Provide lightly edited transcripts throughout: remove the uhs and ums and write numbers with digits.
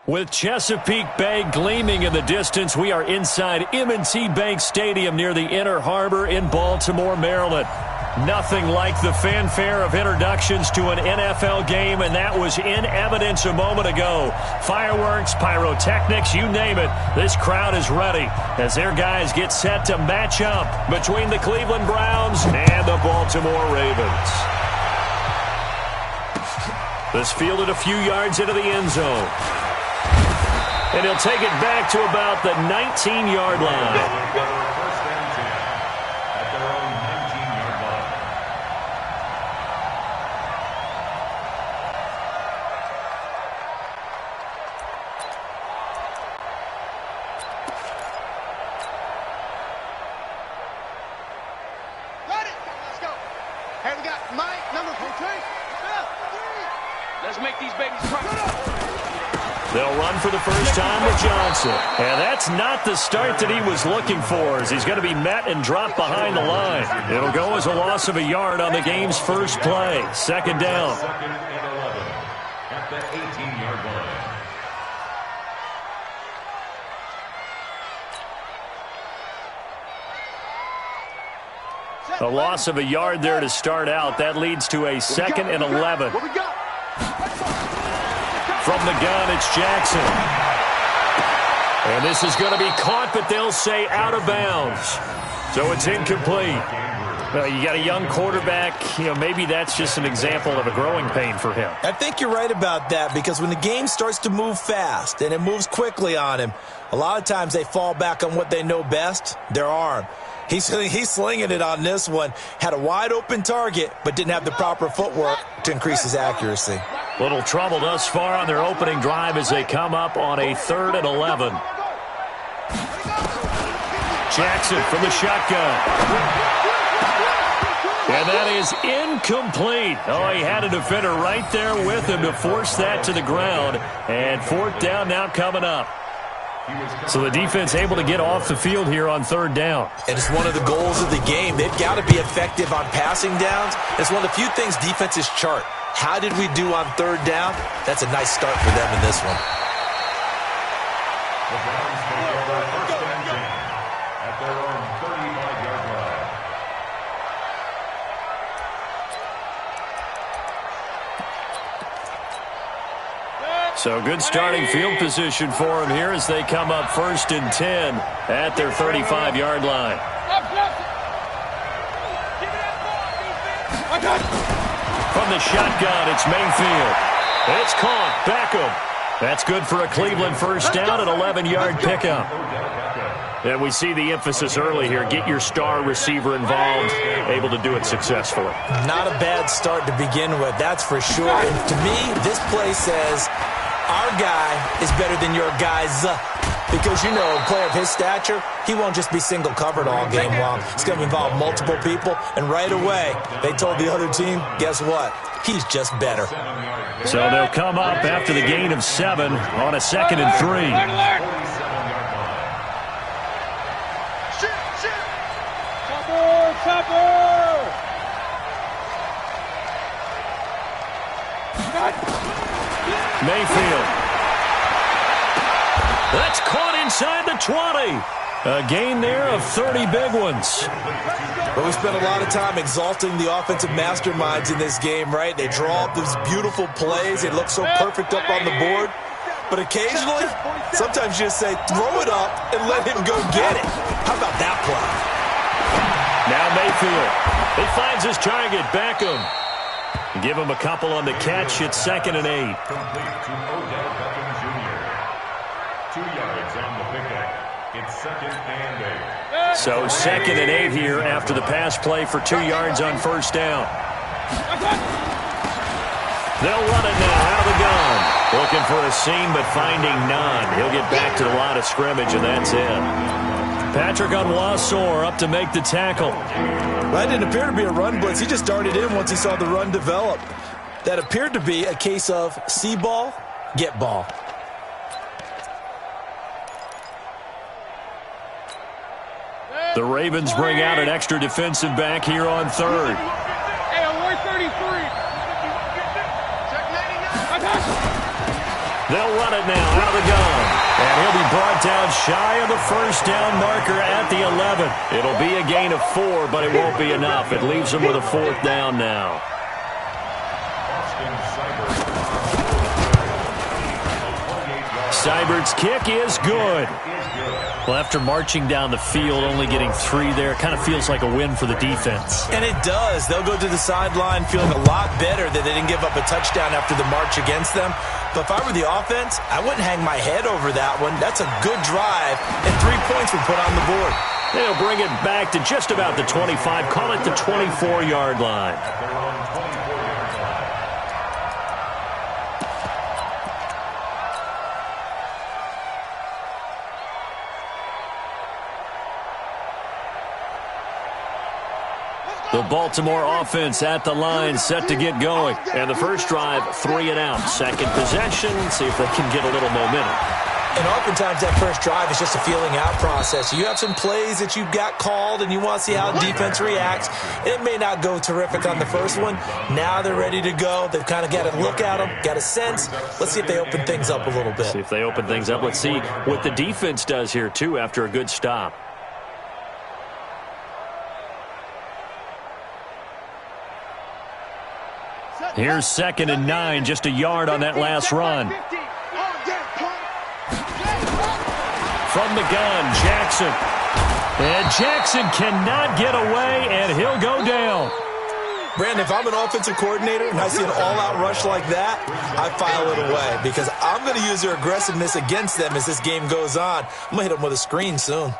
With Chesapeake Bay gleaming in the distance, we are inside M&T Bank Stadium near the Inner Harbor in Baltimore, Maryland. Nothing like the fanfare of introductions to an NFL game, and that was in evidence a moment ago. Fireworks, pyrotechnics, you name it. This crowd is ready as their guys get set to match up between the Cleveland Browns and the Baltimore Ravens. This fielded a few yards into the end zone. And he'll take it back to about the 19-yard line. They'll run for the first time with Johnson. And that's not the start that he was looking for, as he's going to be met and dropped behind the line. It'll go as a loss of a yard on the game's first play. Second down. Second and 11 at the 18-yard line. A loss of a yard there to start out. That leads to a second and 11. What we got? From the gun, it's Jackson. And this is going to be caught, but they'll say out of bounds. So it's incomplete. You got a young quarterback. Maybe that's just an example of a growing pain for him. I think you're right about that, because when the game starts to move fast and it moves quickly on him, a lot of times they fall back on what they know best, their arm. He's slinging it on this one. Had a wide-open target, but didn't have the proper footwork to increase his accuracy. Little trouble thus far on their opening drive as they come up on a 3rd and 11. Jackson from the shotgun. And that is incomplete. Oh, he had a defender right there with him to force that to the ground. And 4th down now coming up. So the defense able to get off the field here on 3rd down. And it's one of the goals of the game. They've got to be effective on passing downs. It's one of the few things defenses chart. How did we do on 3rd down? That's a nice start for them in this one. The Browns take over first and 10 at their own 35-yard line. So good starting field position for them here as they come up 1st and 10 at their 35-yard line. From the shotgun, it's Mayfield. It's caught. Beckham. That's good for a Cleveland first down, an 11-yard pickup. And we see the emphasis early here. Get your star receiver involved, able to do it successfully. Not a bad start to begin with, that's for sure. And to me, this play says our guy is better than your guy's. Because, a player of his stature, he won't just be single covered all game long. It's going to involve multiple people. And right away, they told the other team, guess what? He's just better. So they'll come up after the gain of 7 on a 2nd and 3. Mayfield. That's caught inside the 20. A gain there of 30 big ones. But we spent a lot of time exalting the offensive masterminds in this game, right? They draw up these beautiful plays. They look so perfect up on the board. But occasionally, sometimes you just say, throw it up and let him go get it. How about that play? Now Mayfield. He finds his target, Beckham. Give him a couple on the catch. It's 2nd and 8. Complete to Odell Beckham Jr. 2 yards on the pickup. It's 2nd and 8. So 2nd and 8 here after the pass play for 2 yards on first down. They'll run it now out of the gun. Looking for a seam, but finding none. He'll get back to the line of scrimmage, and that's it. Patrick Onwuasor up to make the tackle. That didn't appear to be a run blitz. He just darted in once he saw the run develop. That appeared to be a case of see ball, get ball. The Ravens bring out an extra defensive back here on 3rd. Hey, on 133. They'll run it now out of the gun. And he'll be brought down shy of the first down marker at the 11. It'll be a gain of 4, but it won't be enough. It leaves them with a 4th down now. Seibert's kick is good. Well, after marching down the field, only getting 3 there, kind of feels like a win for the defense. And it does. They'll go to the sideline feeling a lot better that they didn't give up a touchdown after the march against them. But if I were the offense, I wouldn't hang my head over that one. That's a good drive, and 3 points were put on the board. They'll bring it back to just about the 25. Call it the 24-yard line. The Baltimore offense at the line, set to get going. And the first drive, 3 and out. Second possession, see if they can get a little momentum. And oftentimes that first drive is just a feeling out process. You have some plays that you've got called and you want to see how defense reacts. It may not go terrific on the first one. Now they're ready to go. They've kind of got a look at them, got a sense. Let's see if they open things up a little bit. See if they open things up. Let's see what the defense does here, too, after a good stop. Here's 2nd and 9, just a yard on that last run. From the gun, Jackson. And Jackson cannot get away, and he'll go down. Brandon, if I'm an offensive coordinator and I see an all-out rush like that, I file it away because I'm going to use their aggressiveness against them as this game goes on. I'm going to hit them with a screen soon.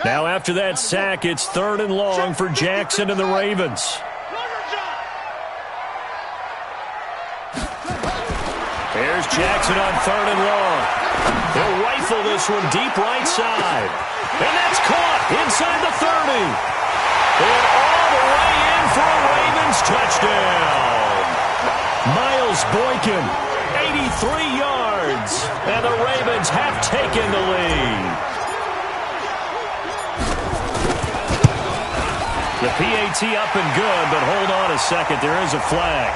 Now after that sack, it's 3rd and long for Jackson and the Ravens. Here's Jackson on 3rd and long. He'll rifle this one deep right side. And that's caught inside the 30. And all the way in for a Ravens touchdown. Miles Boykin, 83 yards. And the Ravens have taken the lead. The PAT up and good, but hold on a second. There is a flag.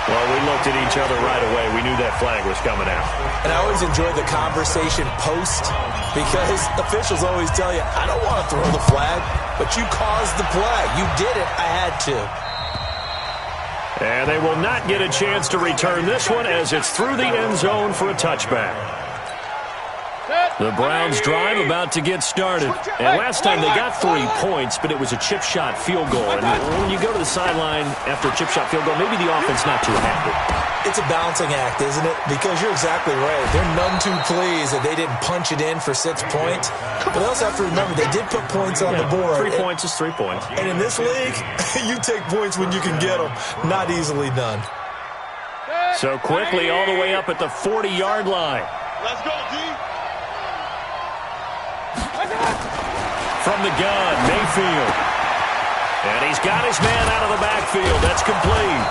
Well, we looked at each other right away. We knew that flag was coming out. And I always enjoy the conversation post because officials always tell you, I don't want to throw the flag, but you caused the play. You did it. I had to. And they will not get a chance to return this one as it's through the end zone for a touchback. The Browns drive about to get started. And last time they got 3 points, but it was a chip shot field goal. And when you go to the sideline after a chip shot field goal, maybe the offense not too happy. It's a balancing act, isn't it? Because you're exactly right. They're none too pleased that they didn't punch it in for 6 points. But they also have to remember they did put points on the board. 3 points is 3 points. And in this league, you take points when you can get them. Not easily done. So quickly all the way up at the 40-yard line. Let's go, D. From the gun, Mayfield. And he's got his man out of the backfield. That's complete.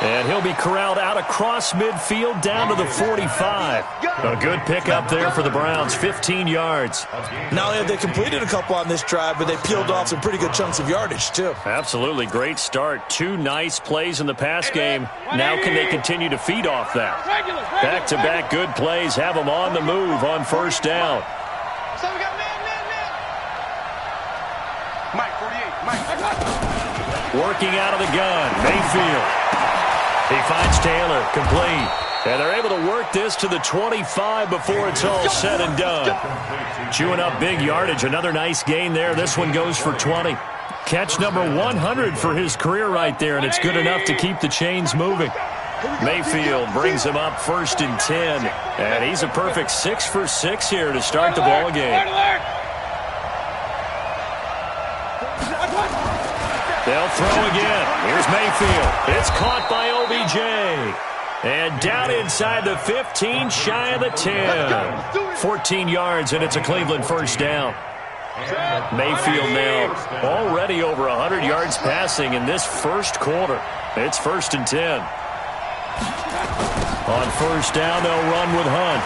And he'll be corralled out across midfield down to the 45. A good pickup there for the Browns, 15 yards. Not only have they completed a couple on this drive, but they peeled off some pretty good chunks of yardage, too. Absolutely great start. 2 nice plays in the pass game. Now can they continue to feed off that? Back-to-back good plays have them on the move on 1st down. Working out of the gun, Mayfield. He finds Taylor, complete. And they're able to work this to the 25 before it's all said and done. Chewing up big yardage, another nice gain there. This one goes for 20. Catch number 100 for his career right there, and it's good enough to keep the chains moving. Mayfield brings him up 1st and 10. And he's a perfect 6 for 6 here to start the ball game. They'll throw again. Here's Mayfield. It's caught by OBJ. And down inside the 15, shy of the 10. 14 yards, and it's a Cleveland 1st down. Mayfield now already over 100 yards passing in this 1st quarter. It's 1st and 10. On 1st down, they'll run with Hunt.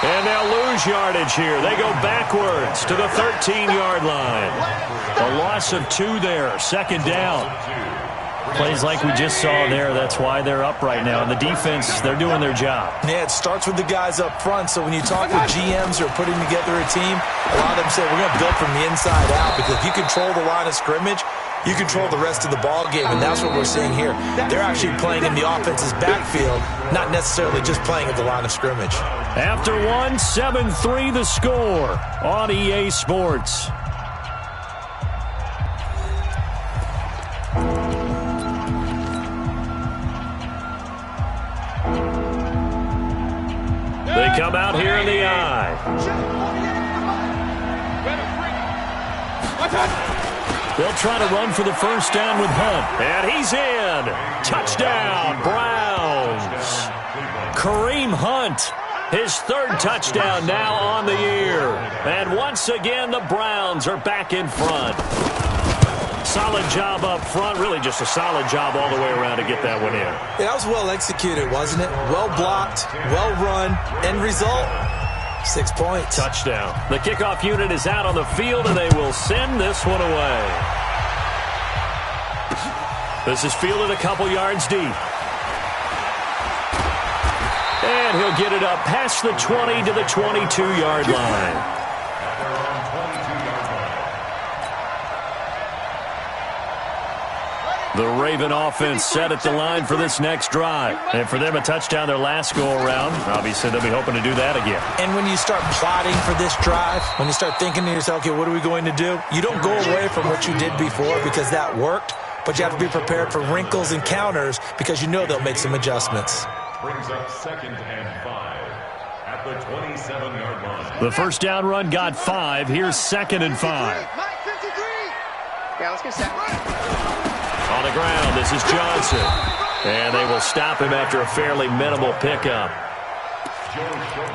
And they'll lose yardage here. They go backwards to the 13-yard line. A loss of 2 there. Second down. Plays like we just saw there. That's why they're up right now. And the defense, they're doing their job. Yeah, it starts with the guys up front. So when you talk with GMs who are putting together a team, a lot of them say, we're going to build from the inside out. Because if you control the line of scrimmage, you control the rest of the ball game, and that's what we're seeing here. They're actually playing in the offense's backfield, not necessarily just playing at the line of scrimmage. After 1, 7-3 the score on EA Sports. They come out here in the eye. They'll try to run for the first down with Hunt. And he's in. Touchdown, Browns. Kareem Hunt, his 3rd touchdown now on the year. And once again, the Browns are back in front. Solid job up front. Really just a solid job all the way around to get that one in. Yeah, that was well executed, wasn't it? Well blocked, well run. End result, 6 points. Touchdown. The kickoff unit is out on the field, and they will send this one away. This is fielded a couple yards deep. And he'll get it up past the 20 to the 22-yard line. The Raven offense set at the line for this next drive. And for them, a touchdown their last go-around. Obviously, they'll be hoping to do that again. And when you start plotting for this drive, when you start thinking to yourself, okay, what are we going to do? You don't go away from what you did before because that worked, but you have to be prepared for wrinkles and counters because you know they'll make some adjustments. Brings up 2nd and 5 at the 27-yard line. The first down run got 5. Here's 2nd and 5. Yeah, let's get set. On the ground, this is Johnson. And they will stop him after a fairly minimal pickup.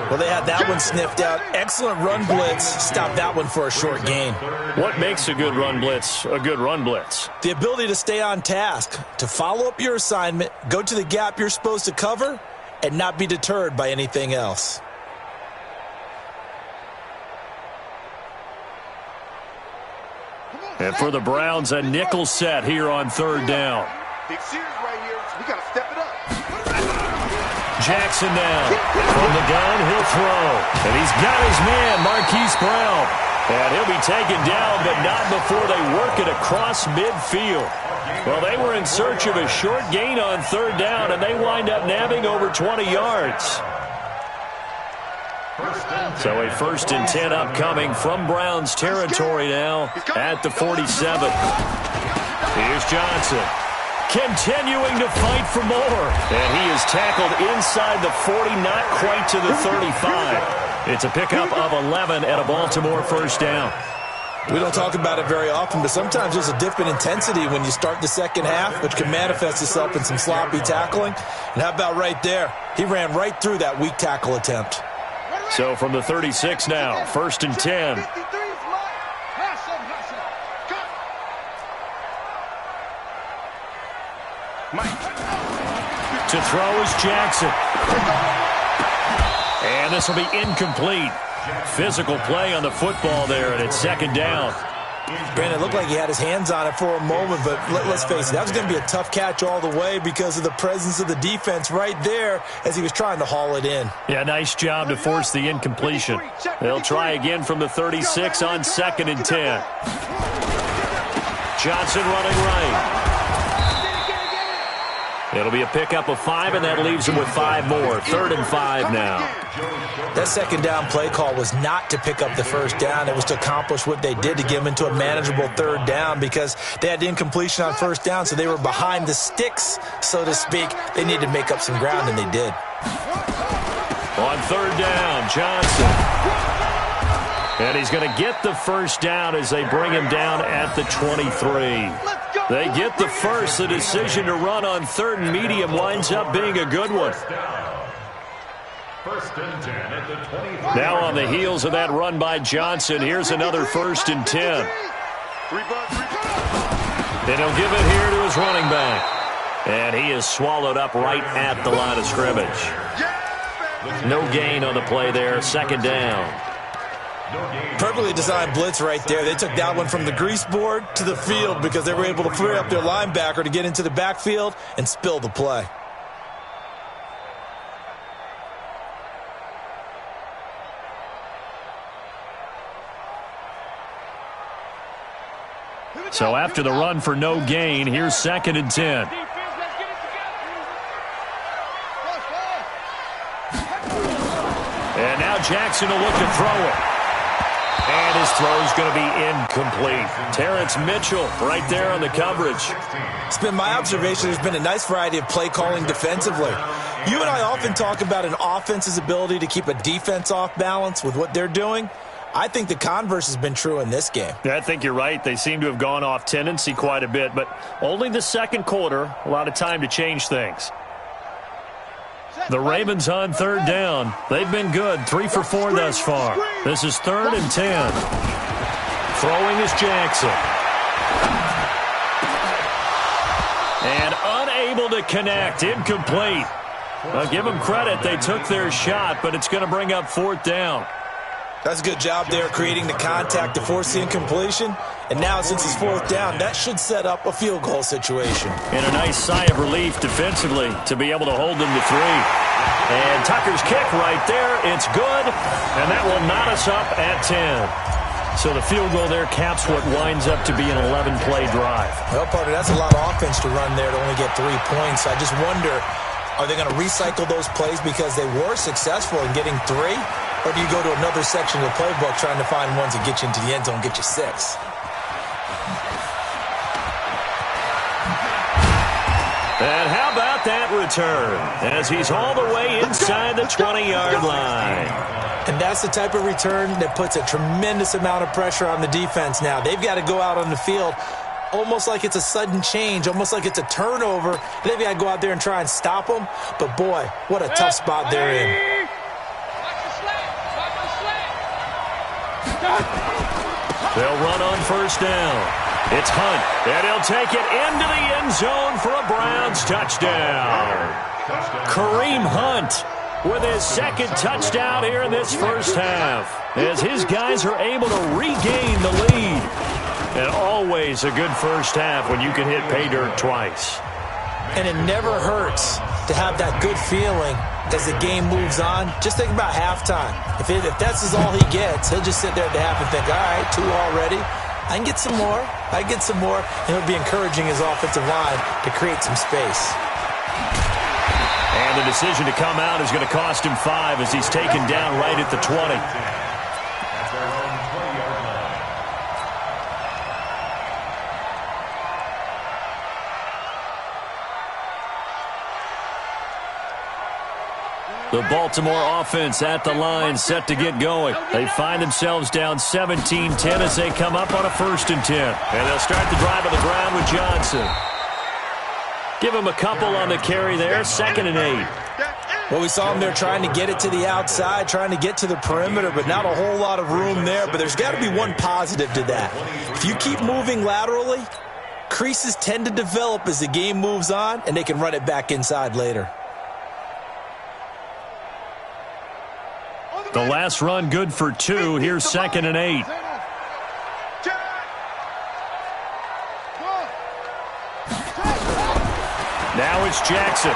Well, they had that one sniffed out. Excellent run blitz. Stop that one for a short gain. What makes a good run blitz a good run blitz? The ability to stay on task, to follow up your assignment, go to the gap you're supposed to cover, and not be deterred by anything else. And for the Browns, a nickel set here on 3rd down. Big series right here, so we got to step it up. Jackson now. From the gun, he'll throw. And he's got his man, Marquise Brown. And he'll be taken down, but not before they work it across midfield. Well, they were in search of a short gain on 3rd down, and they wind up nabbing over 20 yards. So a 1st and 10 upcoming from Browns territory now at the 47. Here's Johnson. Continuing to fight for more. And he is tackled inside the 40, not quite to the 35. It's a pickup of 11 at a Baltimore first down. We don't talk about it very often, but sometimes there's a dip in intensity when you start the second half, which can manifest itself in some sloppy tackling. And how about right there? He ran right through that weak tackle attempt. So from the 36 now, 1st and 10. To throw is Jackson. And this will be incomplete. Physical play on the football there, and it's 2nd down. Brandon, it looked like he had his hands on it for a moment, but let's face it, that was going to be a tough catch all the way because of the presence of the defense right there as he was trying to haul it in. Yeah, nice job to force the incompletion. They'll try again from the 36 on 2nd and 10. Johnson running right. It'll be a pickup of 5, and that leaves him with 5 more. 3rd and 5 now. That 2nd down play call was not to pick up the 1st down. It was to accomplish what they did to get them into a manageable 3rd down because they had incompletion on 1st down, so they were behind the sticks, so to speak. They needed to make up some ground, and they did. On 3rd down, Johnson. And he's going to get the 1st down as they bring him down at the 23. They get the first. The decision to run on 3rd and medium winds up being a good one. 1st and 10 at the 25. Now on the heels of that run by Johnson, here's another 1st and 10. And he'll give it here to his running back. And he is swallowed up right at the line of scrimmage. No gain on the play there, second down. Perfectly designed blitz right there. They took that one from the grease board to the field because they were able to free up their linebacker to get into the backfield and spill the play. So after the run for no gain, here's 2nd and 10. And now Jackson will look to throw it. And his throw is going to be incomplete. Terrence Mitchell right there on the coverage. It's been my observation there's been a nice variety of play calling defensively. You and I often talk about an offense's ability to keep a defense off balance with what they're doing. I think the converse has been true in this game. I think you're right. They seem to have gone off tendency quite a bit, but only the second quarter, a lot of time to change things. The Ravens on 3rd down. They've been good, 3 for 4 thus far. This is 3rd and 10. Throwing is Jackson. And unable to connect, incomplete. I'll give them credit. They took their shot, but it's going to bring up 4th down. That's a good job there creating the contact to force the incompletion. And now since it's 4th down, that should set up a field goal situation. And a nice sigh of relief defensively to be able to hold them to 3. And Tucker's kick right there. It's good. And that will knot us up at 10. So the field goal there caps what winds up to be an 11-play drive. Well, partner, that's a lot of offense to run there to only get 3 points. I just wonder, are they going to recycle those plays because they were successful in getting 3? Or do you go to another section of the playbook trying to find ones that get you into the end zone, get you 6? And how about that return as he's all the way inside the 20-yard line. And that's the type of return that puts a tremendous amount of pressure on the defense now. They've got to go out on the field almost like it's a sudden change, almost like it's a turnover. They've got to go out there and try and stop them. But, boy, what a tough spot they're in. They'll run on 1st down. It's Hunt, and he'll take it into the end zone for a Browns touchdown. Kareem Hunt with his 2nd touchdown here in this first half as his guys are able to regain the lead. And always a good first half when you can hit pay dirt twice. And it never hurts to have that good feeling as the game moves on. Just think about halftime. If that's all he gets, he'll just sit there at the half and think, all right, 2 already. I can get some more. I can get some more. And he'll be encouraging his offensive line to create some space. And the decision to come out is going to cost him 5 as he's taken down right at the 20. The Baltimore offense at the line, set to get going. They find themselves down 17-10 as they come up on a 1st and 10. And they'll start the drive on the ground with Johnson. Give him a couple on the carry there, 2nd and 8. Well, we saw him there trying to get it to the outside, trying to get to the perimeter, but not a whole lot of room there. But there's got to be one positive to that. If you keep moving laterally, creases tend to develop as the game moves on, and they can run it back inside later. The last run good for 2. Here's 2nd and 8. Now it's Jackson.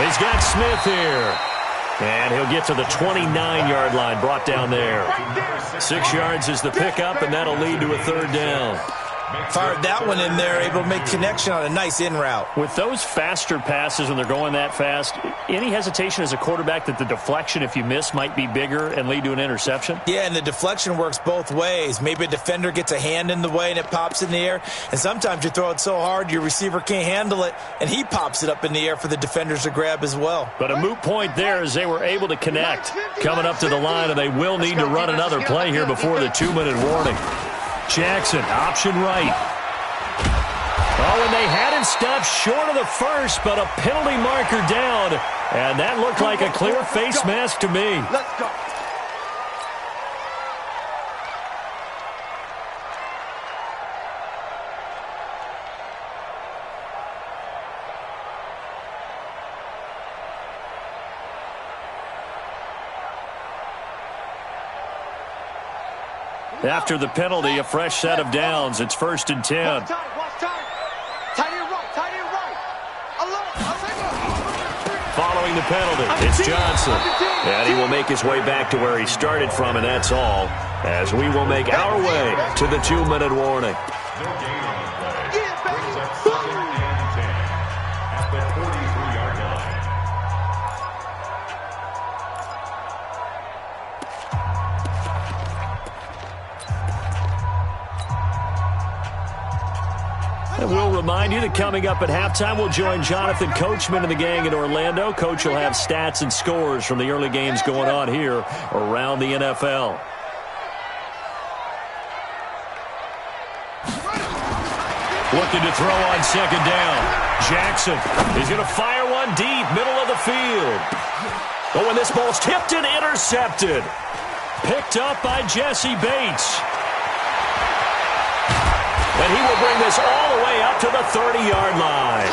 He's got Smith here. And he'll get to the 29-yard line, brought down there. 6 yards is the pickup, and that'll lead to a 3rd down. Fired that one in there, able to make connection on a nice in route. With those faster passes when they're going that fast, any hesitation as a quarterback that the deflection, if you miss, might be bigger and lead to an interception? Yeah, and the deflection works both ways. Maybe a defender gets a hand in the way and it pops in the air. And sometimes you throw it so hard your receiver can't handle it, and he pops it up in the air for the defenders to grab as well. But a moot point there as they were able to connect. Coming up to the line, and they will need to run another play here before the 2-minute warning. Jackson, option right. Oh, and they had it stopped short of the first, but a penalty marker down. And that looked like a clear face mask to me. Let's go. After the penalty, a fresh set of downs. It's 1st and 10. Watch time. Tight end right. Following the penalty, it's Johnson. And he will make his way back to where he started from, and that's all, as we will make our way to the 2-minute warning. No gain on the play. Brings up 2nd and 10 at the 43-yard line. And we'll remind you that coming up at halftime, we'll join Jonathan Coachman and the gang in Orlando. Coach will have stats and scores from the early games going on here around the NFL. Looking to throw on 2nd down. Jackson is going to fire one deep, middle of the field. Oh, and this ball's tipped and intercepted. Picked up by Jesse Bates. And he will bring this all the way up to the 30-yard line.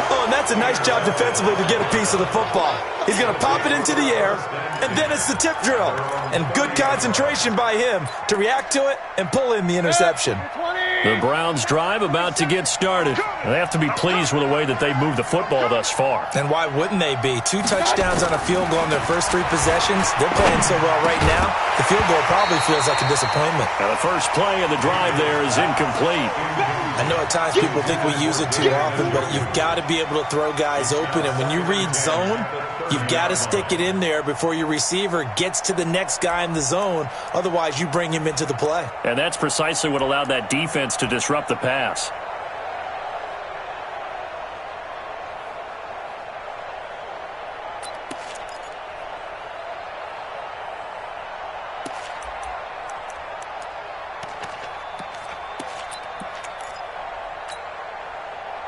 Oh, and that's a nice job defensively to get a piece of the football. He's going to pop it into the air, and then it's the tip drill. And good concentration by him to react to it and pull in the interception. The Browns' drive about to get started. They have to be pleased with the way that they've moved the football thus far. And why wouldn't they be? 2 touchdowns on a field goal in their first 3 possessions. They're playing so well right now, the field goal probably feels like a disappointment. Now the first play of the drive there is incomplete. I know at times people think we use it too often, but you've got to be able to throw guys open. And when you read zone, you've got to stick it in there before your receiver gets to the next guy in the zone. Otherwise, you bring him into the play. And that's precisely what allowed that defense to disrupt the pass.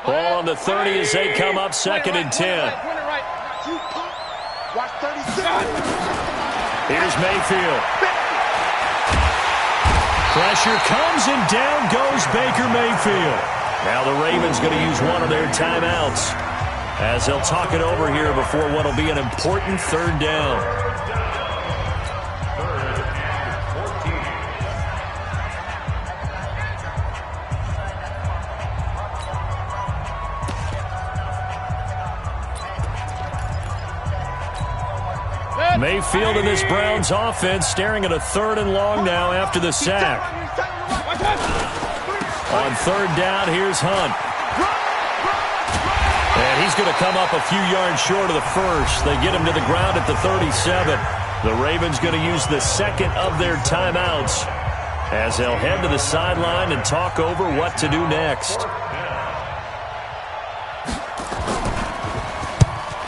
Ball on the 30 as they come up 2nd and 10. Watch 36. Here's Mayfield. Pressure comes and down goes Baker Mayfield. Now the Ravens going to use one of their timeouts as they'll talk it over here before what will be an important 3rd down. Mayfield in this Browns offense staring at a 3rd and long now after the sack. On 3rd down, here's Hunt. And he's going to come up a few yards short of the first. They get him to the ground at the 37. The Ravens going to use the 2nd of their timeouts as they'll head to the sideline and talk over what to do next.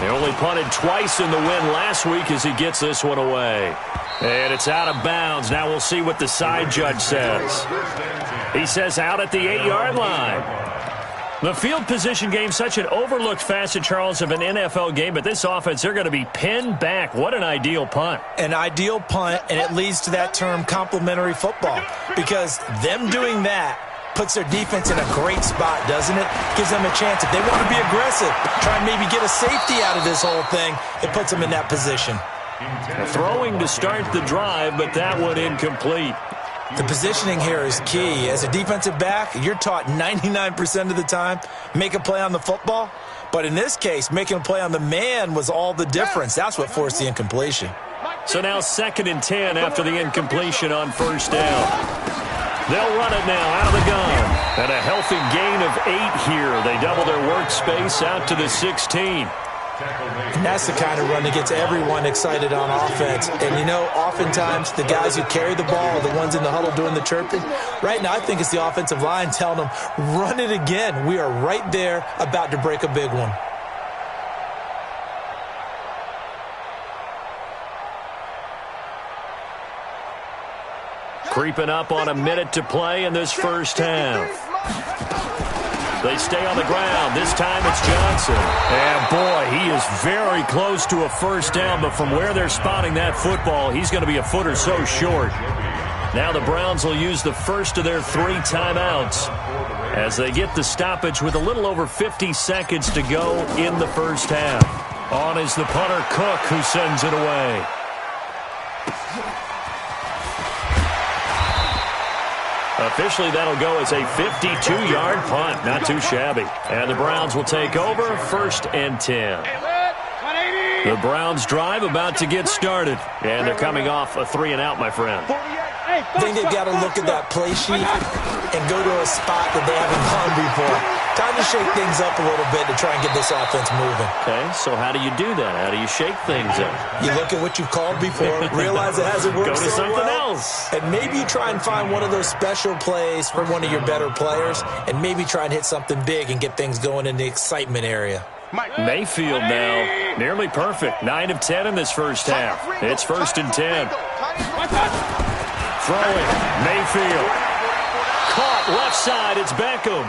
They only punted twice in the win last week as he gets this one away. And it's out of bounds. Now we'll see what the side judge says. He says out at the 8-yard line. The field position game, such an overlooked facet, Charles, of an NFL game, but this offense, they're going to be pinned back. What an ideal punt. An ideal punt, and it leads to that term complementary football, because them doing that puts their defense in a great spot, doesn't it? Gives them a chance. If they want to be aggressive, try and maybe get a safety out of this whole thing, it puts them in that position. Throwing to start the drive, but that one incomplete. The positioning here is key. As a defensive back, you're taught 99% of the time, make a play on the football. But in this case, making a play on the man was all the difference. That's what forced the incompletion. So now 2nd and 10 after the incompletion on 1st down. They'll run it now out of the gun. And a healthy gain of 8 here. They double their workspace out to the 16. And that's the kind of run that gets everyone excited on offense. And, you know, oftentimes the guys who carry the ball are the ones in the huddle doing the chirping. Right now, I think it's the offensive line telling them, run it again. We are right there about to break a big one. Creeping up on a minute to play in this first half. They stay on the ground. This time it's Johnson. And, boy, he is very close to a first down, but from where they're spotting that football, he's going to be a foot or so short. Now the Browns will use the first of their 3 timeouts as they get the stoppage with a little over 50 seconds to go in the first half. On is the punter, Cook, who sends it away. Officially, that'll go as a 52-yard punt. Not too shabby. And the Browns will take over 1st and 10. The Browns drive about to get started. And they're coming off a 3-and-out, my friend. I think they've got to look at that play sheet and go to a spot that they haven't gone before. Time to shake things up a little bit to try and get this offense moving. Okay, so how do you do that? How do you shake things up? You look at what you've called before, realize it hasn't worked Go to so something well, else. and maybe you try and find one of those special plays from one of your better players, and maybe try and hit something big and get things going in the excitement area. Mayfield now, nearly perfect. 9 of 10 in this first half. It's 1st and 10. Throwing, Mayfield. Caught left side, it's Beckham.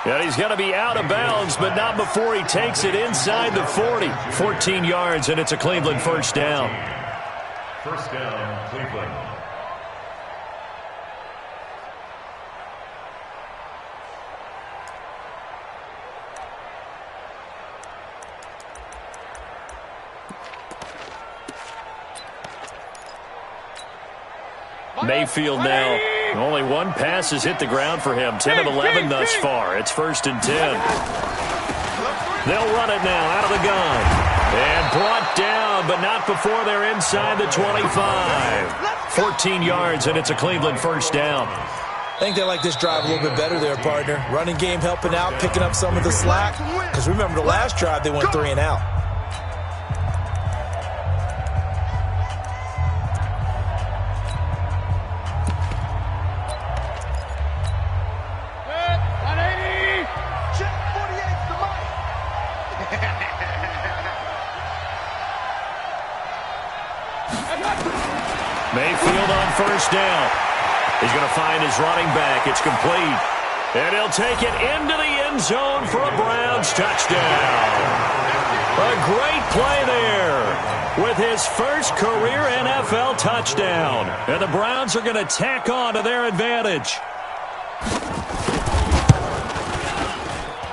And he's going to be out of bounds, but not before he takes it inside the 40. 14 yards, and it's a Cleveland first down. First down, Cleveland. Mayfield now. Only one pass has hit the ground for him. 10 of 11 thus far. It's 1st and 10. They'll run it now out of the gun. And brought down, but not before they're inside the 25. 14 yards, and it's a Cleveland first down. I think they like this drive a little bit better there, partner. Running game helping out, picking up some of the slack. Because remember the last drive, they went 3-and-out. Mayfield on first down. He's going to find his running back. It's complete. And he'll take it into the end zone for a Browns touchdown. A great play there with his first career NFL touchdown. And the Browns are going to tack on to their advantage.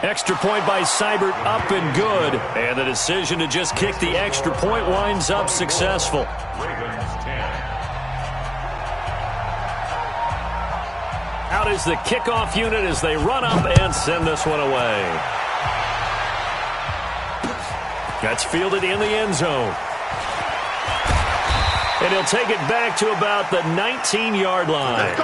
Extra point by Seibert up and good. And the decision to just kick the extra point winds up successful. Out is the kickoff unit as they run up and send this one away. That's fielded in the end zone. And he'll take it back to about the 19-yard line.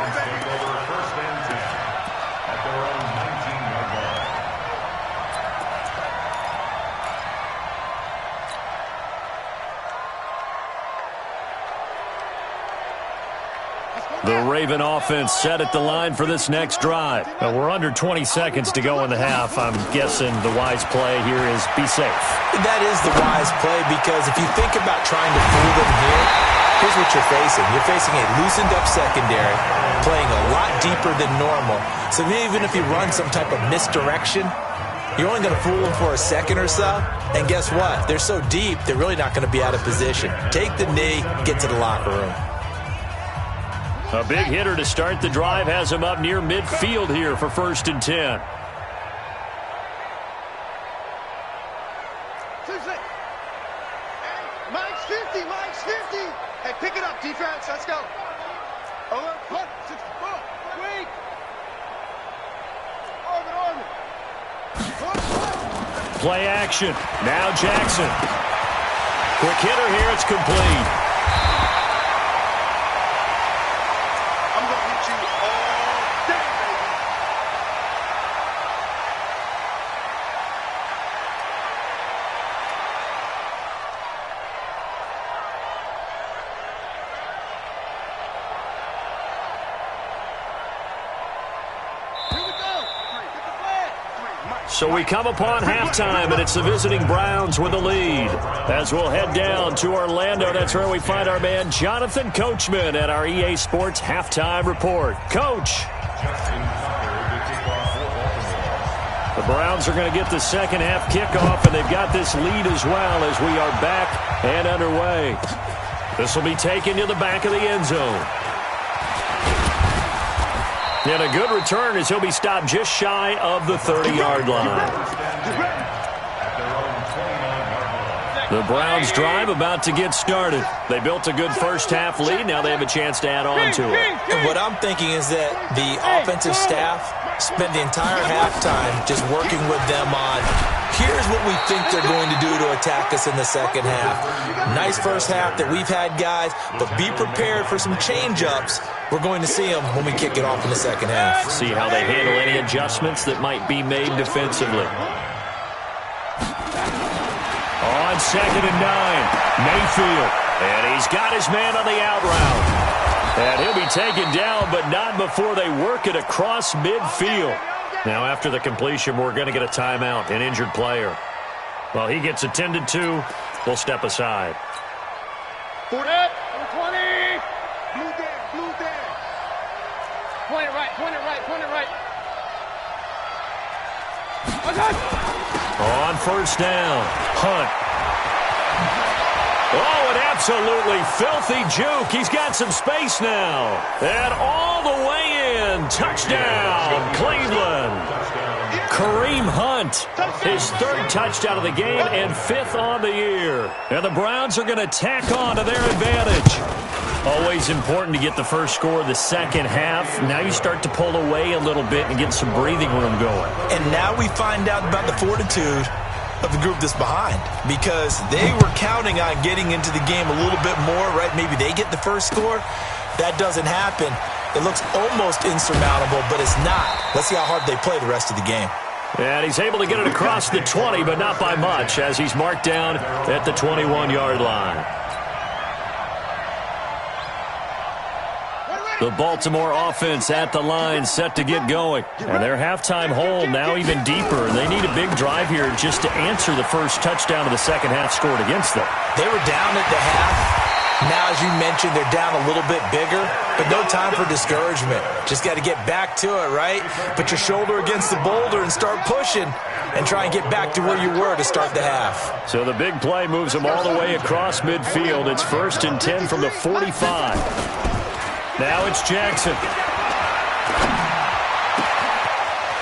The Raven offense set at the line for this next drive. Now we're under 20 seconds to go in the half. I'm guessing the wise play here is be safe. That is the wise play because if you think about trying to fool them here, here's what you're facing. You're facing a loosened up secondary, playing a lot deeper than normal. So even if you run some type of misdirection, you're only going to fool them for a second or so. And guess what? They're so deep, they're really not going to be out of position. Take the knee, get to the locker room. A big hitter to start the drive has him up near midfield here for 1st and 10. Mike's 50, Mike's 50. Hey, pick it up, defense. Let's go. Over, punt, wait. Play action. Now Jackson. Quick hitter here. It's complete. So we come upon halftime, and it's the visiting Browns with the lead. As we'll head down to Orlando, that's where we find our man Jonathan Coachman at our EA Sports Halftime Report. Coach. The Browns are going to get the second half kickoff, and they've got this lead as well as we are back and underway. This will be taken to the back of the end zone. And a good return as he'll be stopped just shy of the 30-yard line. The Browns drive about to get started. They built a good first-half lead. Now they have a chance to add on to it. And what I'm thinking is that the offensive staff spent the entire halftime just working with them on, here's what we think they're going to do to attack us in the second half. Nice first half that we've had, guys, but be prepared for some change-ups. We're going to see them when we kick it off in the second half. See how they handle any adjustments that might be made defensively. On 2nd and 9, Mayfield. And he's got his man on the out route. And he'll be taken down, but not before they work it across midfield. Now, after the completion, we're going to get a timeout, an injured player. Well, he gets attended to. We'll step aside. 40. 20. Blue there. Point it right. On first down, Hunt. Oh, an absolutely filthy juke. He's got some space now. And all the way in. Touchdown, Cleveland. Kareem Hunt, his 3rd touchdown of the game and 5th on the year. And the Browns are going to tack on to their advantage. Always important to get the first score of the second half. Now you start to pull away a little bit and get some breathing room going. And now we find out about the fortitude of the group that's behind, because they were counting on getting into the game a little bit more, right? Maybe they get the first score. That doesn't happen. It looks almost insurmountable, but it's not. Let's see how hard they play the rest of the game. And he's able to get it across the 20, but not by much, as he's marked down at the 21-yard line. The Baltimore offense at the line, set to get going. And their halftime hole now even deeper. And they need a big drive here just to answer the first touchdown of the second half scored against them. They were down at the half. Now, as you mentioned, they're down a little bit bigger, but no time for discouragement. Just got to get back to it, right? Put your shoulder against the boulder and start pushing and try and get back to where you were to start the half. So the big play moves them all the way across midfield. It's 1st and 10 from the 45. Now it's Jackson.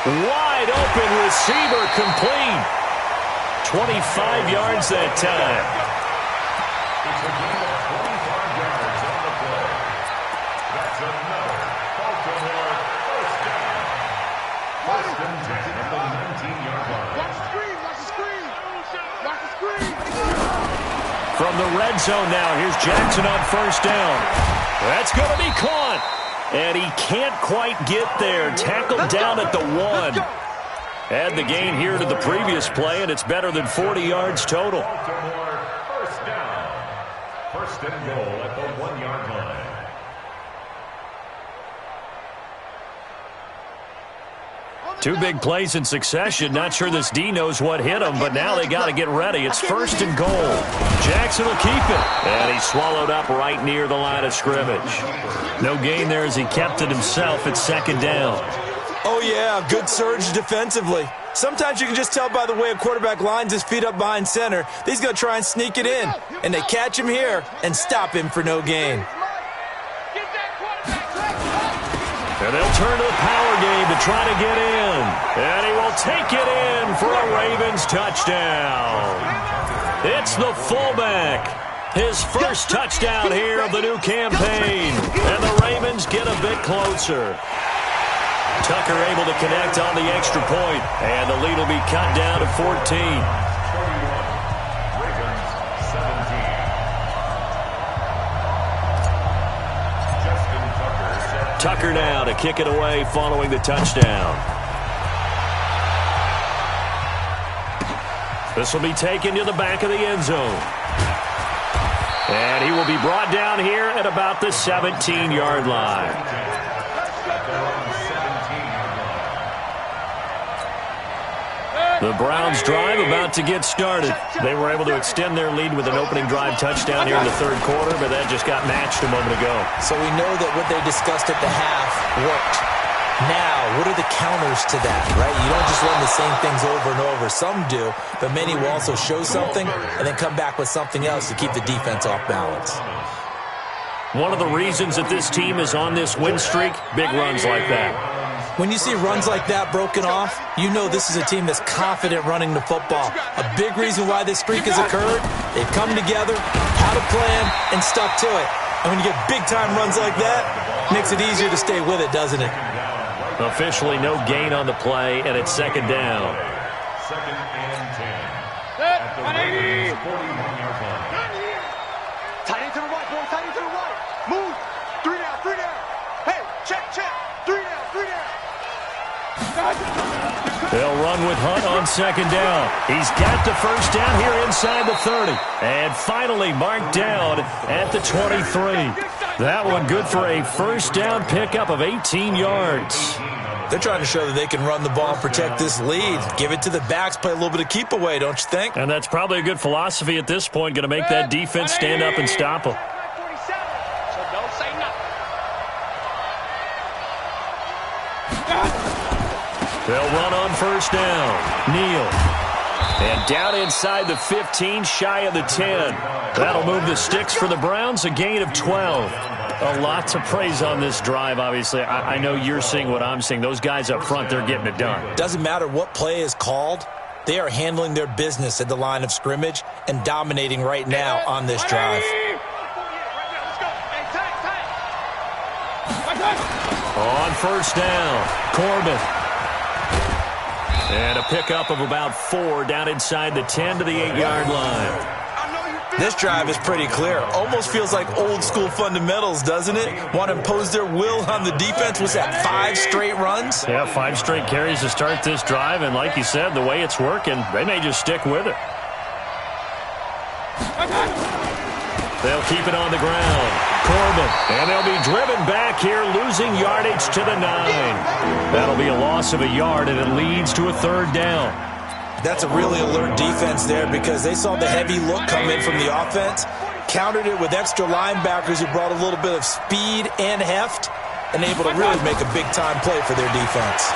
Wide open receiver, complete. 25 yards that time. It's a gain of 25 yards on the play. That's another Baltimore first down. 1st and 10 at the 19-yard line. Watch the screen. From the red zone now, here's Jackson on first down. That's going to be caught. And he can't quite get there. Tackled down at the 1. Add the gain here to the previous play, and it's better than 40 yards total. Baltimore first down. 1st and goal at the 1-yard line. Two big plays in succession. Not sure this D knows what hit him, but now they got to get ready. It's 1st and goal. Jackson will keep it. And he swallowed up right near the line of scrimmage. No gain there as he kept it himself at 2nd down. Oh, yeah, good surge defensively. Sometimes you can just tell by the way a quarterback lines his feet up behind center. He's going to try and sneak it in. And they catch him here and stop him for no gain. And they'll turn to the power game to try to get in. And he will take it in for a Ravens touchdown. It's the fullback. His first touchdown here of the new campaign. And the Ravens get a bit closer. Tucker able to connect on the extra point. And the lead will be cut down to 14. Tucker now to kick it away following the touchdown. This will be taken to the back of the end zone. And he will be brought down here at about the 17-yard line. The Browns drive about to get started. They were able to extend their lead with an opening drive touchdown here in the 3rd quarter, but that just got matched a moment ago. So we know that what they discussed at the half worked. Now, what are the counters to that, right? You don't just run the same things over and over. Some do, but many will also show something and then come back with something else to keep the defense off balance. One of the reasons that this team is on this win streak, big runs like that. When you see runs like that broken off, you know this is a team that's confident running the football. A big reason why this streak has occurred They've come together, had a plan, and stuck to it. And when you get big-time runs like that, it makes it easier to stay with it, doesn't it? Officially no gain on the play, and it's second down. Second and 10. At the Ravens' 41-yard line. Tight end to the right, boy. Tight end to the right. Move. 3 down, 3 down. Hey, check. 3 down, 3 down. They'll run with Hunt on second down. He's got the first down here inside the 30. And finally marked down at the 23. That one good for a first down pickup of 18 yards. They're trying to show that they can run the ball and protect this lead. Give it to the backs, play a little bit of keep away, don't you think? And that's probably a good philosophy at this point. Going to make that defense stand up and stop them. So don't say nothing. They'll run on first down. Neal. And down inside the 15, shy of the 10. That'll move the sticks for the Browns, a gain of 12. A lot to praise on this drive, obviously. I know you're seeing what I'm seeing. Those guys up front, they're getting it done. Doesn't matter what play is called. They are handling their business at the line of scrimmage and dominating right now on this drive. On first down, Corbin. And a pickup of about 4 down inside the 10 to the 8-yard line. This drive is pretty clear. Almost feels like old school fundamentals, doesn't it? Want to impose their will on the defense. Was that 5 straight runs? Yeah, 5 straight carries to start this drive. And like you said, the way it's working, they may just stick with it. They'll keep it on the ground. Corbin. And they'll be driven back here, losing yardage to the 9. That'll be a loss of a yard, and it leads to a third down. That's a really alert defense there because they saw the heavy look come in from the offense, countered it with extra linebackers who brought a little bit of speed and heft, and able to really make a big-time play for their defense.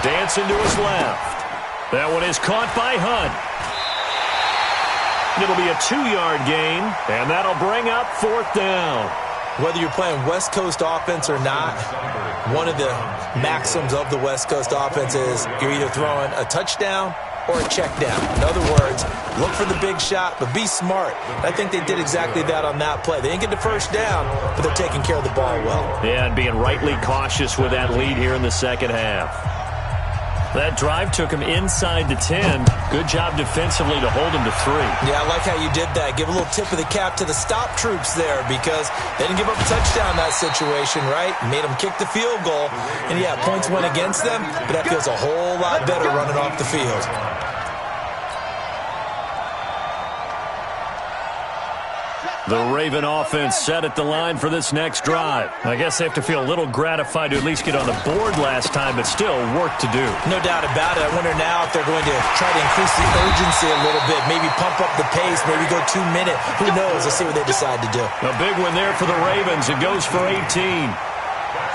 Dancing to his left. That one is caught by Hunt. It'll be a 2-yard gain, and that'll bring up fourth down. Whether you're playing West Coast offense or not, one of the maxims of the West Coast offense is you're either throwing a touchdown or a check down. In other words, look for the big shot, but be smart. I think they did exactly that on that play. They didn't get the first down, but they're taking care of the ball well. Yeah, and being rightly cautious with that lead here in the second half. That drive took him inside the 10. Good job defensively to hold him to 3. Yeah, I like how you did that. Give a little tip of the cap to the stop troops there because they didn't give up a touchdown in that situation, right? Made them kick the field goal. And, yeah, points went against them, but that feels a whole lot better running off the field. The Raven offense set at the line for this next drive. I guess they have to feel a little gratified to at least get on the board last time, but still work to do. No doubt about it. I wonder now if they're going to try to increase the urgency a little bit, maybe pump up the pace, maybe go 2 minutes. Who knows? Let's see what they decide to do. A big one there for the Ravens. It goes for 18.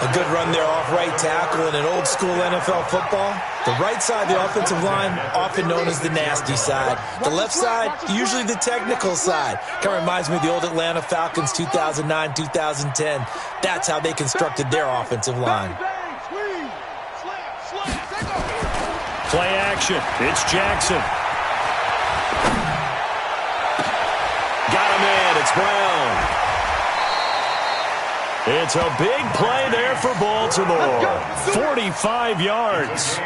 A good run there off right tackle in an old school NFL football. The right side of the offensive line, often known as the nasty side. The left side, usually the technical side. Kind of reminds me of the old Atlanta Falcons 2009, 2010. That's how they constructed their offensive line. Play action. It's Jackson. Got him in. It's Brown. It's a big play there for Baltimore. 45 yards.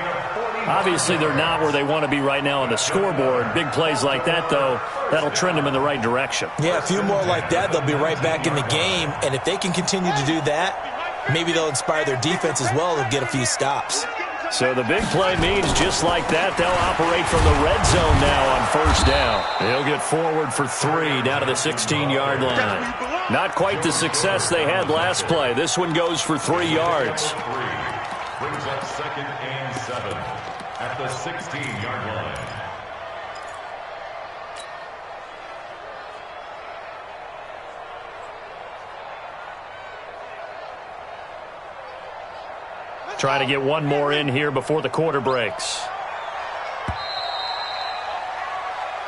Obviously, they're not where they want to be right now on the scoreboard. Big plays like that, though, that'll trend them in the right direction. Yeah, a few more like that, they'll be right back in the game. And if they can continue to do that, maybe they'll inspire their defense as well to get a few stops. So the big play means just like that, they'll operate from the red zone now on first down. They'll get forward for 3 down to the 16-yard line. Not quite the success they had last play. This one goes for 3 yards. Brings up second and 7 at the 16-yard line. Trying to get one more in here before the quarter breaks.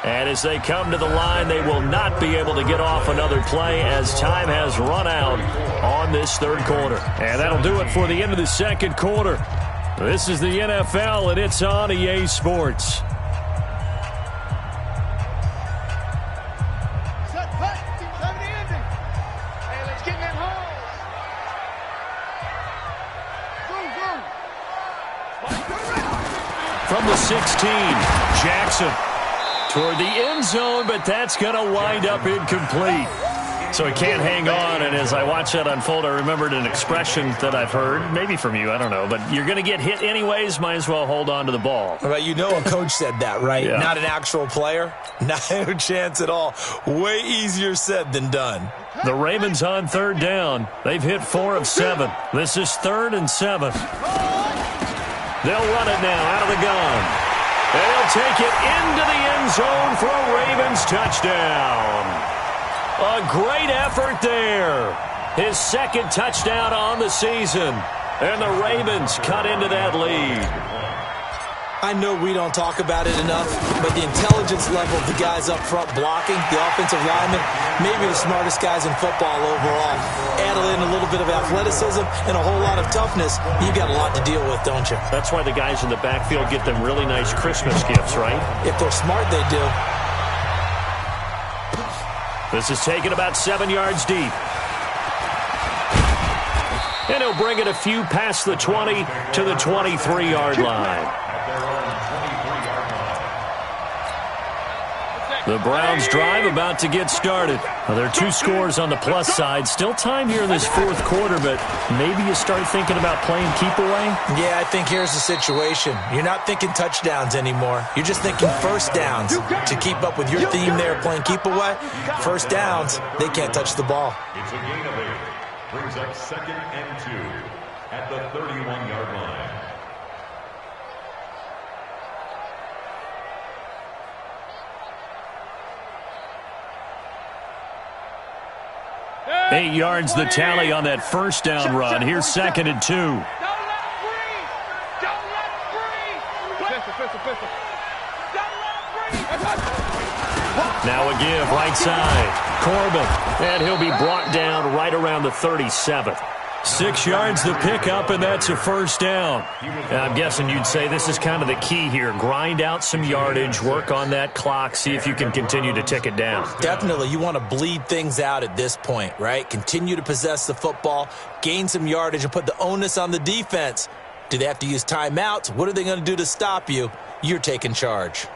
And as they come to the line, they will not be able to get off another play as time has run out on this third quarter. And that'll do it for the end of the second quarter. This is the NFL, and it's on EA Sports. from the 16. Jackson toward the end zone, but that's going to wind up incomplete. So he can't hang on, and as I watch that unfold, I remembered an expression that I've heard, maybe from you, I don't know, but you're going to get hit anyways, might as well hold on to the ball. Well, you know a coach said that, right? Yeah. Not an actual player. No chance at all. Way easier said than done. The Ravens on third down. They've hit 4 of 7. This is 3rd and 7. They'll run it now out of the gun. And he'll take it into the end zone for a Ravens touchdown. A great effort there. His 2nd touchdown on the season. And the Ravens cut into that lead. I know we don't talk about it enough, but the intelligence level of the guys up front blocking, the offensive linemen, maybe the smartest guys in football overall. Add in a little bit of athleticism and a whole lot of toughness, you got a lot to deal with, don't you? That's why the guys in the backfield get them really nice Christmas gifts, right? If they're smart, they do. This is taken about 7 yards deep. And he'll bring it a few past the 20 to the 23-yard line. The Browns drive about to get started. Well, there are 2 scores on the plus side. Still time here in this 4th quarter, but maybe you start thinking about playing keep away? Yeah, I think here's the situation. You're not thinking touchdowns anymore. You're just thinking first downs. To keep up with your theme there, playing keep away, first downs, they can't touch the ball. It's a gain of 8. Brings up 2nd and 2 at the 31-yard line. 8 yards the tally on that first down run. Here's 2nd and 2. Don't let him breathe! Don't let him breathe! Don't let him breathe! Now a give right side. Corbin. And he'll be brought down right around the 37. 6 yards the pickup, and that's a first down. And I'm guessing you'd say this is kind of the key here. Grind out some yardage, work on that clock, see if you can continue to tick it down. Definitely. You want to bleed things out at this point, right? Continue to possess the football, gain some yardage, and put the onus on the defense. Do they have to use timeouts? What are they going to do to stop you? You're taking charge.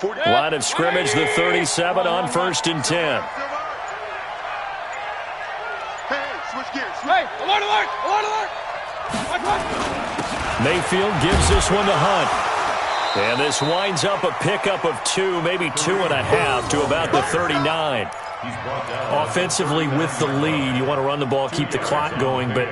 Line of scrimmage, the 37 on 1st and 10. Hey, switch gears. Hey, alert, alert, alert, alert! Mayfield gives this one to Hunt. And this winds up a pickup of 2, maybe 2.5 to about the 39. Offensively with the lead, you want to run the ball, keep the clock going, but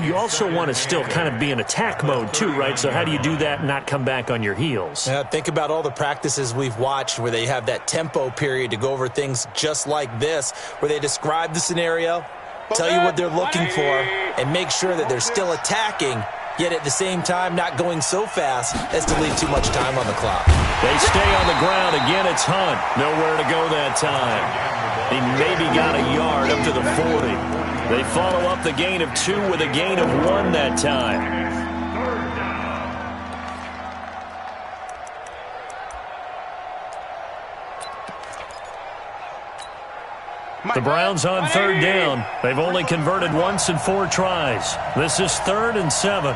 you also want to still kind of be in attack mode too, right? So how do you do that and not come back on your heels? Think about all the practices we've watched where they have that tempo period to go over things just like this, where they describe the scenario, tell you what they're looking for, and make sure that they're still attacking, yet at the same time not going so fast as to leave too much time on the clock. They stay on the ground. Again, it's Hunt. Nowhere to go that time. He maybe got a yard up to the 40. They follow up the gain of 2 with a gain of 1 that time. The Browns on third down. They've only converted once in 4 tries. This is 3rd and 7.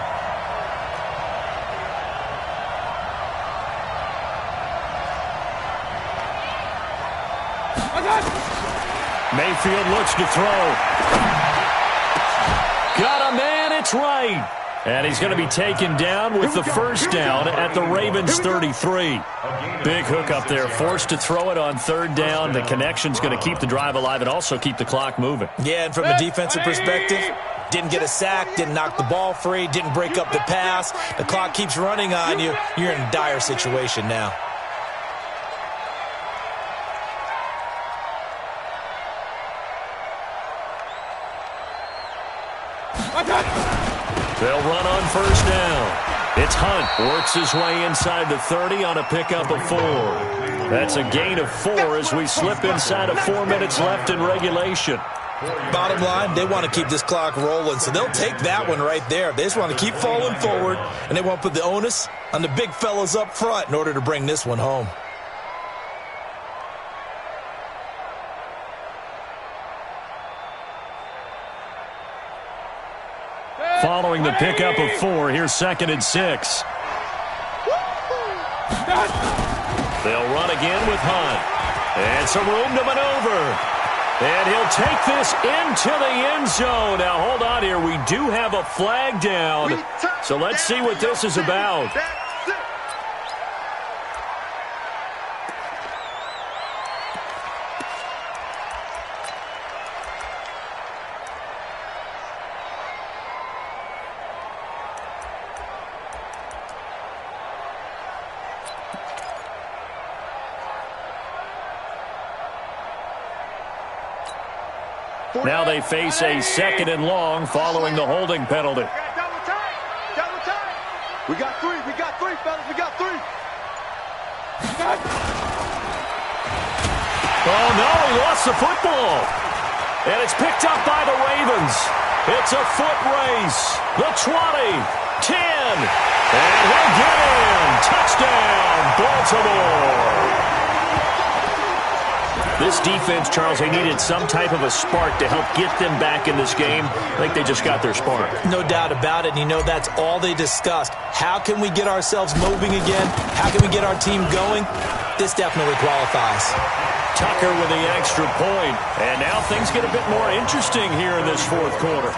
Mayfield looks to throw. Got a man, it's right. And he's going to be taken down with the first down at the Ravens 33. Big hook up there, forced to throw it on 3rd down. The connection's going to keep the drive alive and also keep the clock moving. Yeah, and from a defensive perspective, didn't get a sack, didn't knock the ball free, didn't break up the pass. The clock keeps running on you. You're in a dire situation now. They'll run on 1st down. It's Hunt. Works his way inside the 30 on a pickup of 4. That's a gain of 4 as we slip inside of 4 minutes left in regulation. Bottom line, they want to keep this clock rolling, so they'll take that one right there. They just want to keep falling forward, and they want to put the onus on the big fellas up front in order to bring this one home. following the pickup of 4. Here's 2nd and 6. They'll run again with Hunt. And some room to maneuver. And he'll take this into the end zone. Now, hold on here. We do have a flag down. So let's see what this is about. Now they face a 2nd and long following the holding penalty. Double time. Double time. We got 3. We got 3, fellas. We got 3. Oh, no, he lost the football. And it's picked up by the Ravens. It's a foot race. The 20, 10, and he'll get in. Touchdown, Baltimore. This defense, Charles, they needed some type of a spark to help get them back in this game. I think they just got their spark. No doubt about it. And you know, that's all they discussed. How can we get ourselves moving again? How can we get our team going? This definitely qualifies. Tucker with the extra point. And now things get a bit more interesting here in this 4th quarter.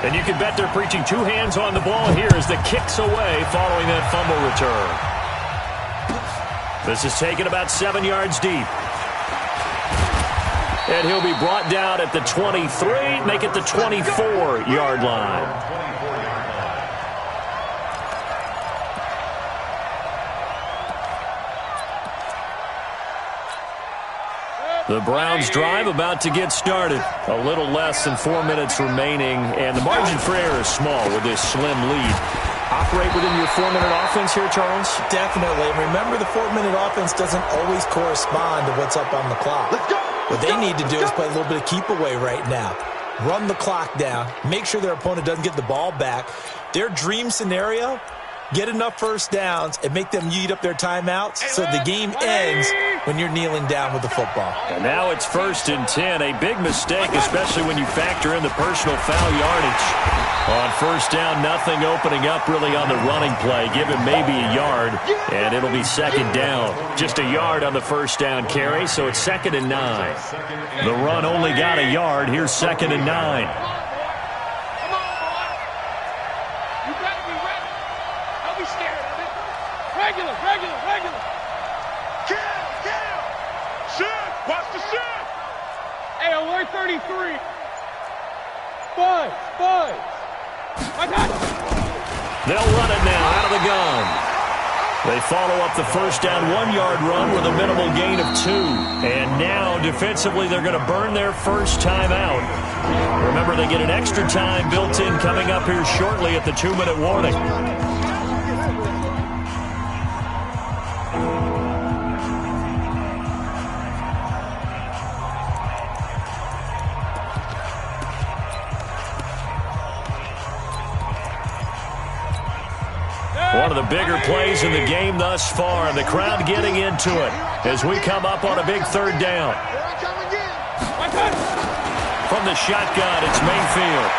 And you can bet they're preaching 2 hands on the ball here as the kick's away following that fumble return. This is taken about 7 yards deep. And he'll be brought down at the 23, make it the 24-yard line. The Browns drive about to get started. A little less than 4 minutes remaining, and the margin for error is small with this slim lead. Operate within your 4-minute offense here, Charles? Definitely. And remember, the 4-minute offense doesn't always correspond to what's up on the clock. What they need to do is play a little bit of keep away right now. Run the clock down. Make sure their opponent doesn't get the ball back. Their dream scenario, get enough first downs and make them eat up their timeouts so the game ends when you're kneeling down with the football. And now it's 1st and 10. A big mistake, especially when you factor in the personal foul yardage. On 1st down, nothing opening up really on the running play. Give him maybe a yard, and it'll be 2nd down. Just a yard on the 1st down carry, so it's 2nd and 9. The run only got a yard. Here's 2nd and 9. Come on, boy. You better be ready. Don't be scared of it. Regular. Kill. Shit. Watch the shit. Hey, alert 33. Five. They'll run it now out of the gun. They follow up the 1st down 1-yard run with a minimal gain of 2. And now, defensively, they're going to burn their first time out. Remember, they get an extra time built in coming up here shortly at the 2-minute warning. One of the bigger plays in the game thus far, and the crowd getting into it as we come up on a big 3rd down. From the shotgun, it's Mayfield.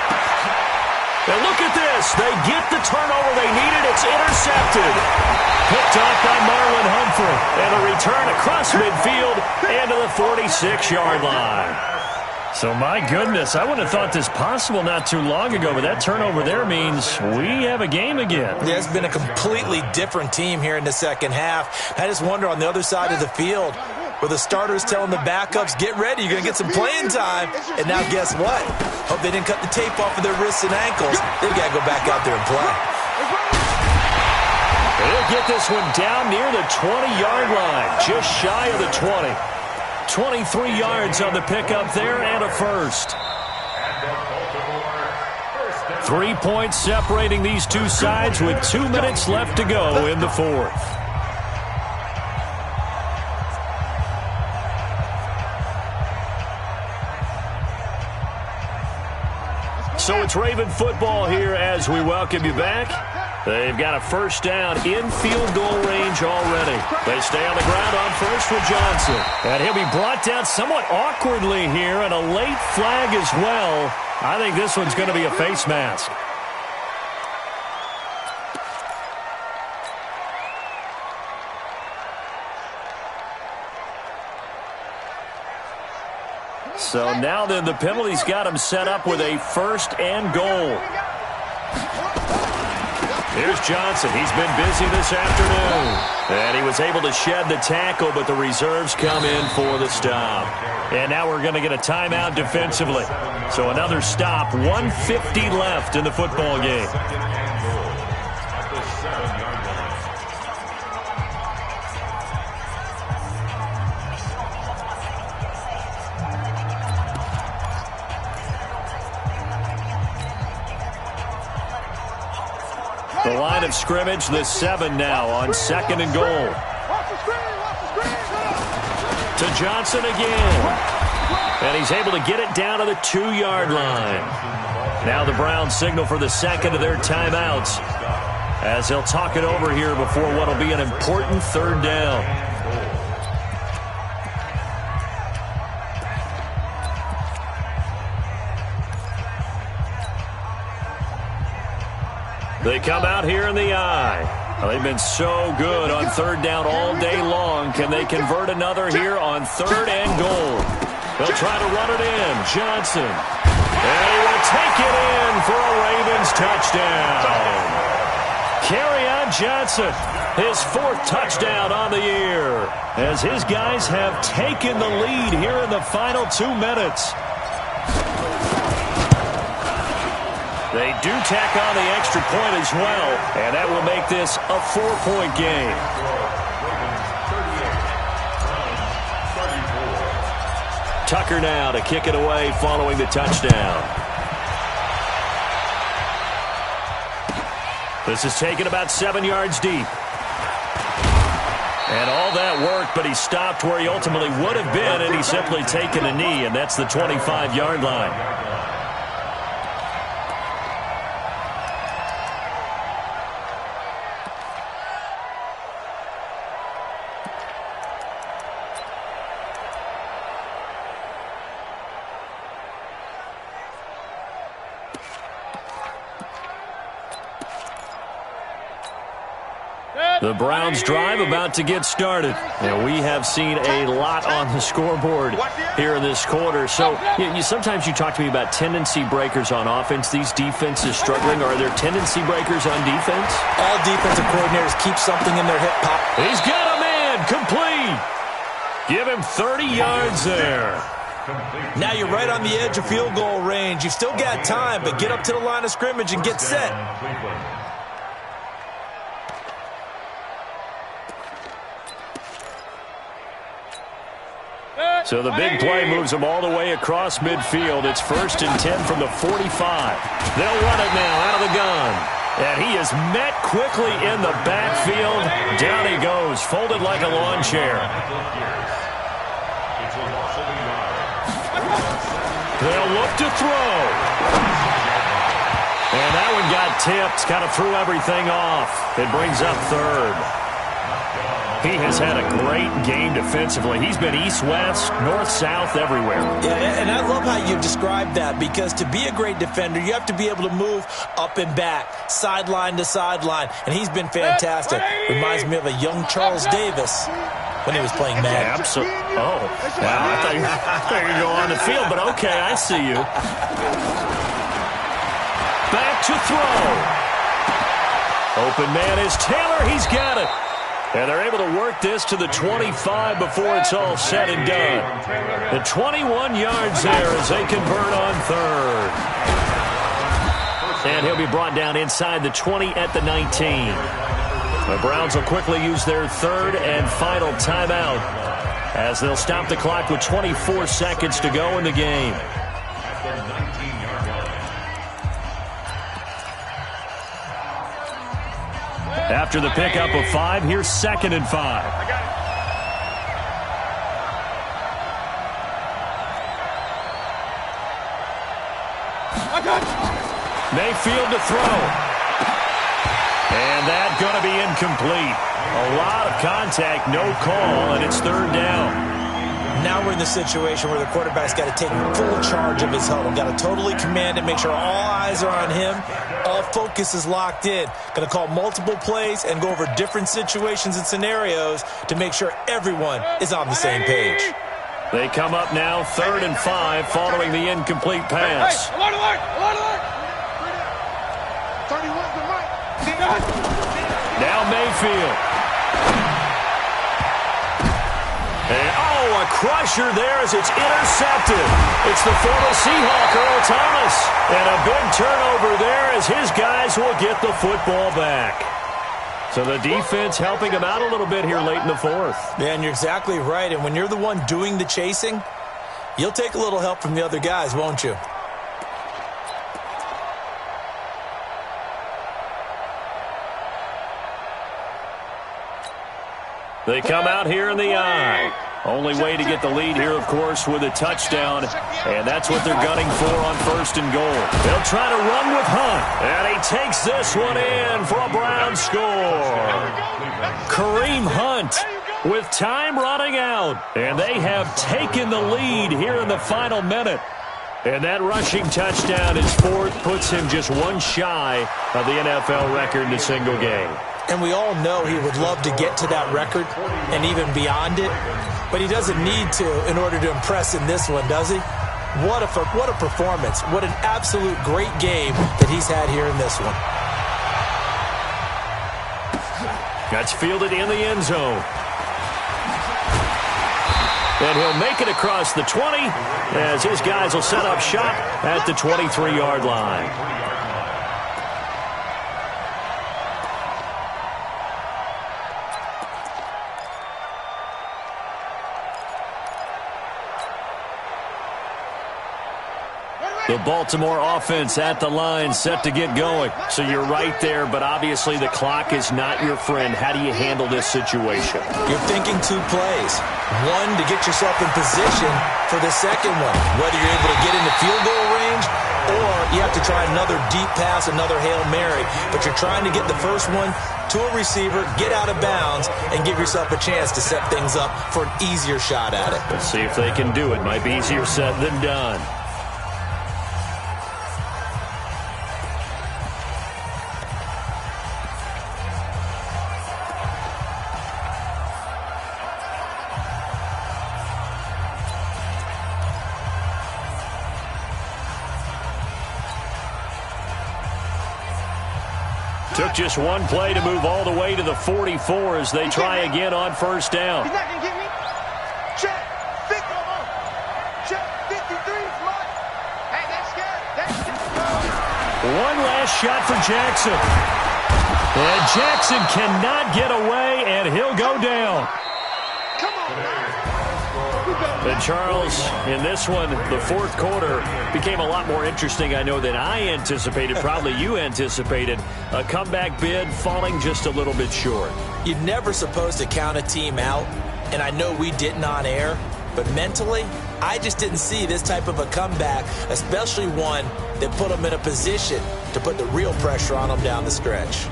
And look at this. They get the turnover they needed. It's intercepted. Picked off by Marlon Humphrey. And a return across midfield and to the 46-yard line. So, my goodness, I wouldn't have thought this possible not too long ago, but that turnover there means we have a game again. Yeah, it's been a completely different team here in the 2nd half. I just wonder on the other side of the field, where the starters telling the backups, get ready, you're going to get some playing time. And now guess what? Hope they didn't cut the tape off of their wrists and ankles. They've got to go back out there and play. They'll get this one down near the 20-yard line, just shy of the 20. 23 yards on the pickup there and a first. 3 points separating these two sides with 2 minutes left to go in the 4th. So it's Raven football here as we welcome you back. They've got a first down in field goal range already. They stay on the ground on first with Johnson. And he'll be brought down somewhat awkwardly here, and a late flag as well. I think this one's going to be a face mask. So now then the penalty's got him set up with a first and goal. Here's Johnson. He's been busy this afternoon. And he was able to shed the tackle, but the reserves come in for the stop. And now we're going to get a timeout defensively. So another stop, 1:50 left in the football game. The line of scrimmage, the 7 now on second and goal. To Johnson again. And he's able to get it down to the 2-yard line. Now the Browns signal for the second of their timeouts as they'll talk it over here before what will be an important third down. They come out here in the eye. They've been so good on third down all day long. Can they convert another here on third and goal? They'll try to run it in. Johnson. And he will take it in for a Ravens touchdown. Kerryon Johnson, his 4th touchdown on the year, as his guys have taken the lead here in the final 2 minutes. They do tack on the extra point as well, and that will make this a 4-point game. Tucker now to kick it away following the touchdown. This is taken about 7 yards deep. And all that work, but he stopped where he ultimately would have been, and he's simply taken a knee, and that's the 25-yard line. The Browns drive about to get started. And we have seen a lot on the scoreboard here in this quarter. So sometimes you talk to me about tendency breakers on offense. These defenses struggling. Are there tendency breakers on defense? All defensive coordinators keep something in their hip pocket. He's got a man complete. Give him 30 yards there. Now you're right on the edge of field goal range. You've still got time, but get up to the line of scrimmage and get set. So the big play moves them all the way across midfield. It's 1st and 10 from the 45. They'll run it now out of the gun. And he is met quickly in the backfield. Down he goes, folded like a lawn chair. They'll look to throw. And that one got tipped, kind of threw everything off. It brings up 3rd. He has had a great game defensively. He's been east-west, north-south, everywhere. Yeah, and I love how you described that, because to be a great defender, you have to be able to move up and back, sideline to sideline, and he's been fantastic. Reminds me of a young Charles Davis when he was playing Madden. Absolutely. Oh, wow, I thought you were going to go on the field, but okay, I see you. Back to throw. Open man is Taylor. He's got it. And they're able to work this to the 25 before it's all said and done. The 21 yards there as they convert on 3rd. And he'll be brought down inside the 20 at the 19. The Browns will quickly use their 3rd and final timeout as they'll stop the clock with 24 seconds to go in the game. After the pickup of 5, here's 2nd and 5. Mayfield to throw. And that's going to be incomplete. A lot of contact, no call, and it's third down. Now we're in the situation where the quarterback's got to take full charge of his huddle. Got to totally command it, make sure all eyes are on him. All focus is locked in. Going to call multiple plays and go over different situations and scenarios to make sure everyone is on the same page. They come up now 3rd and 5 following the incomplete pass. Alert, alert, alert, alert. 31's the right. Now Mayfield. And, a crusher there as it's intercepted. It's the former Seahawk, Earl Thomas. And a big turnover there as his guys will get the football back. So the defense helping him out a little bit here late in the 4th. Man, you're exactly right. And when you're the one doing the chasing, you'll take a little help from the other guys, won't you? They come out here in the eye. Only way to get the lead here, of course, with a touchdown. And that's what they're gunning for on 1st and goal. They'll try to run with Hunt. And he takes this one in for a Brown score. Kareem Hunt with time running out. And they have taken the lead here in the final minute. And that rushing touchdown, his 4th, puts him just one shy of the NFL record in a single game. And we all know he would love to get to that record and even beyond it. But he doesn't need to in order to impress in this one, does he? What a performance. What an absolute great game that he's had here in this one. That's fielded in the end zone. And he'll make it across the 20 as his guys will set up shop at the 23-yard line. The Baltimore offense at the line, set to get going. So you're right there, but obviously the clock is not your friend. How do you handle this situation? You're thinking 2 plays. One, to get yourself in position for the second one, whether you're able to get into field goal range or you have to try another deep pass, another Hail Mary. But you're trying to get the first one to a receiver, get out of bounds, and give yourself a chance to set things up for an easier shot at it. Let's see if they can do it. Might be easier said than done. Took just one play to move all the way to the 44 as they try again on 1st down. He's not going to get me. Check. 50. Check. 53. Right. Hey, that's scared. One last shot for Jackson. And Jackson cannot get away, and he'll go down. Come on, man. And Charles, in this one, the 4th quarter became a lot more interesting, I know, than I anticipated. Probably you anticipated. A comeback bid falling just a little bit short. You're never supposed to count a team out, and I know we didn't on air, but mentally, I just didn't see this type of a comeback, especially one that put them in a position to put the real pressure on them down the stretch.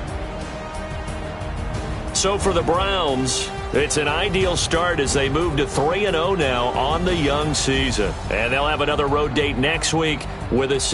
So for the Browns, it's an ideal start as they move to 3-0 now on the young season. And they'll have another road date next week with a